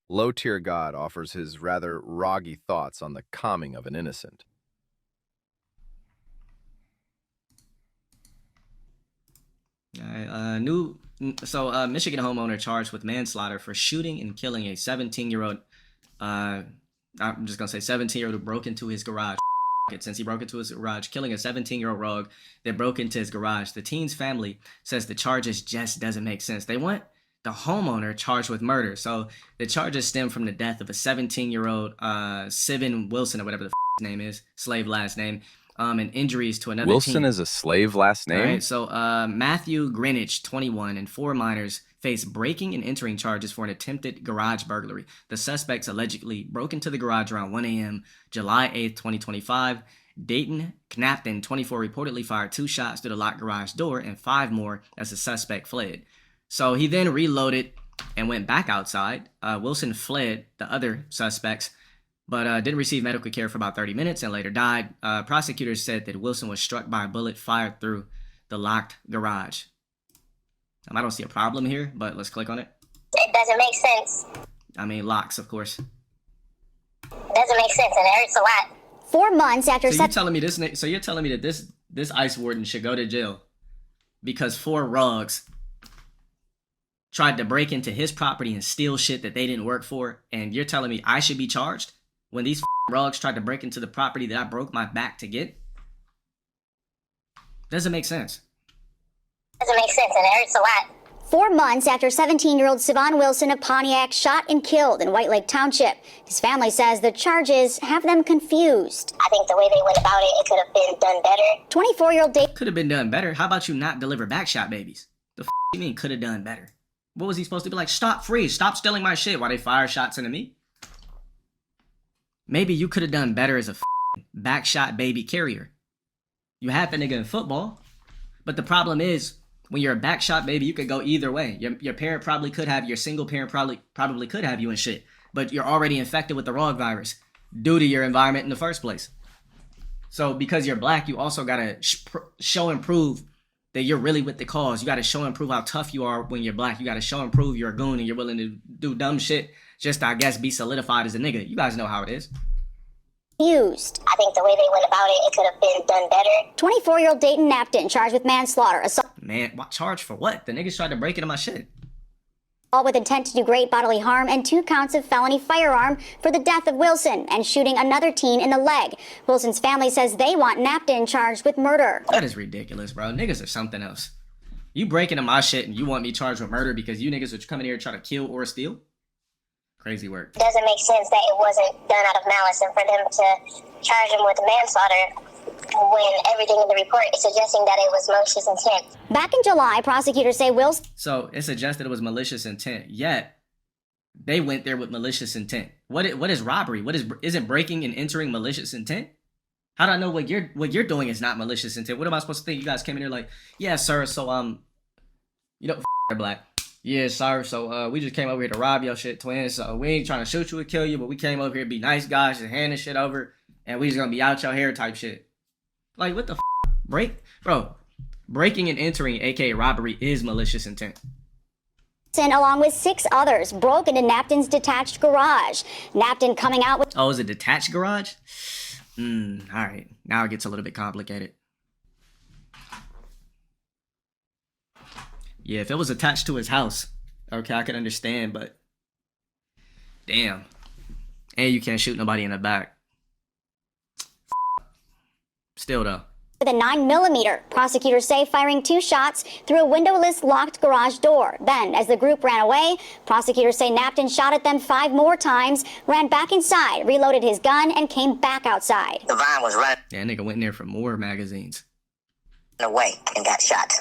LowTierGod offers his rather Roggy thoughts on the calming of an innocent. All right, Michigan homeowner charged with manslaughter for shooting and killing a 17-year-old. I'm just gonna say 17-year-old who broke into his garage. Since he broke into his garage, killing a 17-year-old rogue that broke into his garage. The teen's family says the charges just doesn't make sense. They want the homeowner charged with murder. So the charges stem from the death of a 17-year-old Sibin Wilson, or whatever the his name is, slave last name, and injuries to another Wilson teen. is a slave last name? All right, so Matthew Greenwich, 21, and 4 minors face breaking and entering charges for an attempted garage burglary. The suspects allegedly broke into the garage around 1 a.m. July 8th, 2025. Dayton Comm'd, 24, reportedly fired 2 shots through the locked garage door and 5 more as the suspect fled. So he then reloaded and went back outside. Wilson fled the other suspects, but didn't receive medical care for about 30 minutes and later died. Prosecutors said that Wilson was struck by a bullet fired through the locked garage. I don't see a problem here, but let's click on it. It doesn't make sense. I mean, locks, of course. It doesn't make sense, and it hurts a lot. 4 months after... So you're telling me this? So you're telling me that this ICE warden should go to jail because 4 rugs tried to break into his property and steal shit that they didn't work for, and you're telling me I should be charged when these rugs tried to break into the property that I broke my back to get? Doesn't make sense. Doesn't make sense, and it hurts a lot. 4 months after 17-year-old Sivan Wilson of Pontiac shot and killed in White Lake Township. His family says the charges have them confused. I think the way they went about it could have been done better. 24-year-old Dave could have been done better. How about you not deliver backshot babies? The you mean could have done better? What was he supposed to be like? Stop, freeze, stop stealing my shit while they fire shots into me? Maybe you could have done better as a backshot baby carrier. You had the nigga in football, but the problem is, when you're a backshot baby, you could go either way. Your parent probably could have, your single parent probably could have you and shit, but you're already infected with the Rog virus due to your environment in the first place. So because you're black, you also gotta show and prove that you're really with the cause. You gotta show and prove how tough you are when you're black. You gotta show and prove you're a goon and you're willing to do dumb shit just to, I guess, be solidified as a nigga. You guys know how it is. Used. I think the way they went about it could have been done better. 24-year-old Dayton Napton charged with manslaughter, assault what charge for what? The niggas tried to break into my shit. all with intent to do great bodily harm and 2 counts of felony firearm for the death of Wilson and shooting another teen in the leg. Wilson's family says they want Napton charged with murder. That is ridiculous, bro. Niggas are something else. You break into my shit and you want me charged with murder because you niggas are coming here trying to kill or steal? Crazy work. It doesn't make sense that it wasn't done out of malice, and for them to charge him with manslaughter when everything in the report is suggesting that it was malicious intent. Back in July, prosecutors say Wilson... So it suggested it was malicious intent, yet they went there with malicious intent. What is robbery? Isn't breaking and entering malicious intent? How do I know what you're doing is not malicious intent? What am I supposed to think? You guys came in here like, yeah, sir, so you know, black. Yeah, sir, so we just came over here to rob your shit, twin. So we ain't trying to shoot you or kill you, but we came over here to be nice guys and hand this shit over, and we just gonna be out your hair type shit. Like, what the breaking and entering, aka robbery, is malicious intent. Along with 6 others, broke into Napton's detached garage. Napton coming out with... Oh, is it a detached garage? Alright. Now it gets a little bit complicated. Yeah, if it was attached to his house, okay, I could understand, but... Damn. And you can't shoot nobody in the back. Still, though. With a 9mm, prosecutors say firing 2 shots through a windowless locked garage door. Then, as the group ran away, prosecutors say Napton shot at them 5 more times, ran back inside, reloaded his gun, and came back outside. The vine was running Yeah, nigga went in there for more magazines. away and got shot.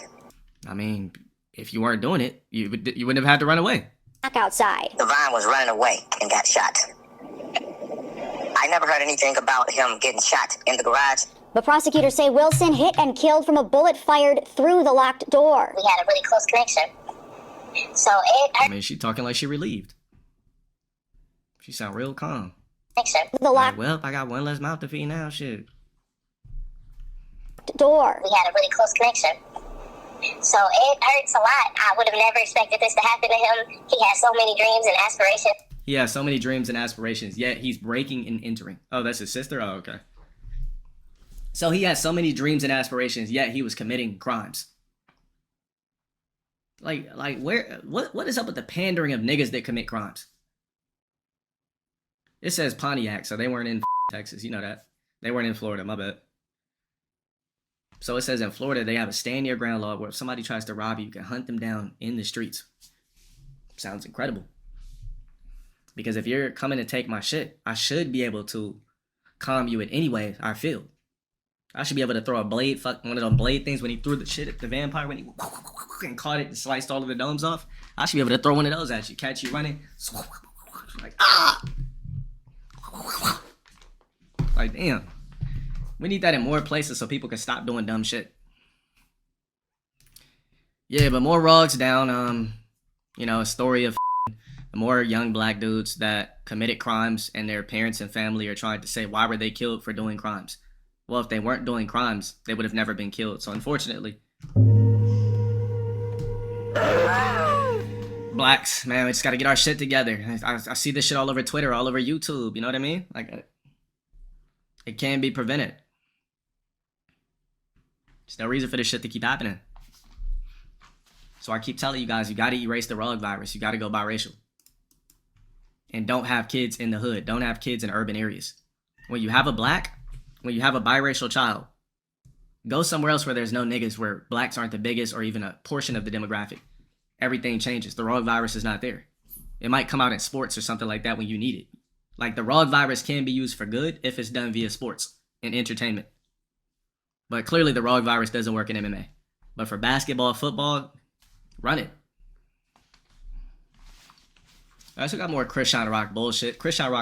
I mean, if you weren't doing it, you wouldn't have had to run away. Back outside. The vine was running away and got shot. I never heard anything about him getting shot in the garage. But prosecutors say Wilson hit and killed from a bullet fired through the locked door. We had a really close connection. So I mean, she talking like she relieved. She sound real calm. The locked Well, I got one less mouth to feed now, shit. door. We had a really close connection. So it hurts a lot. I would have never expected this to happen to him. He has so many dreams and aspirations. He has so many dreams and aspirations, yet he's breaking and entering. Oh, that's his sister? Oh, okay. So he has so many dreams and aspirations, yet he was committing crimes. Like what is up with the pandering of niggas that commit crimes? It says Pontiac, so they weren't in Texas. You know that. They weren't in Florida, my bad. So it says in Florida, they have a stand your ground law where if somebody tries to rob you, you can hunt them down in the streets. Sounds incredible. Because if you're coming to take my shit, I should be able to calm you in any way I feel. I should be able to throw a blade, one of them blade things when he threw the shit at the vampire when he and caught it and sliced all of the domes off. I should be able to throw one of those at you, catch you running. Like, ah! Like, damn. We need that in more places so people can stop doing dumb shit. Yeah, but more Rogs down. A story of more young black dudes that committed crimes and their parents and family are trying to say, why were they killed for doing crimes? Well, if they weren't doing crimes, they would have never been killed. So unfortunately, blacks, man, we just got to get our shit together. I see this shit all over Twitter, all over YouTube. You know what I mean? Like, it can be prevented. There's no reason for this shit to keep happening. So I keep telling you guys, you got to erase the rug virus. You got to go biracial. And don't have kids in the hood. Don't have kids in urban areas. When you have a biracial child, go somewhere else where there's no niggas, where blacks aren't the biggest or even a portion of the demographic. Everything changes. The rug virus is not there. It might come out in sports or something like that when you need it. Like, the rug virus can be used for good if it's done via sports and entertainment. But clearly the rug virus doesn't work in MMA. But for basketball, football, run it. I also got more Christian Rock bullshit. Christian Rock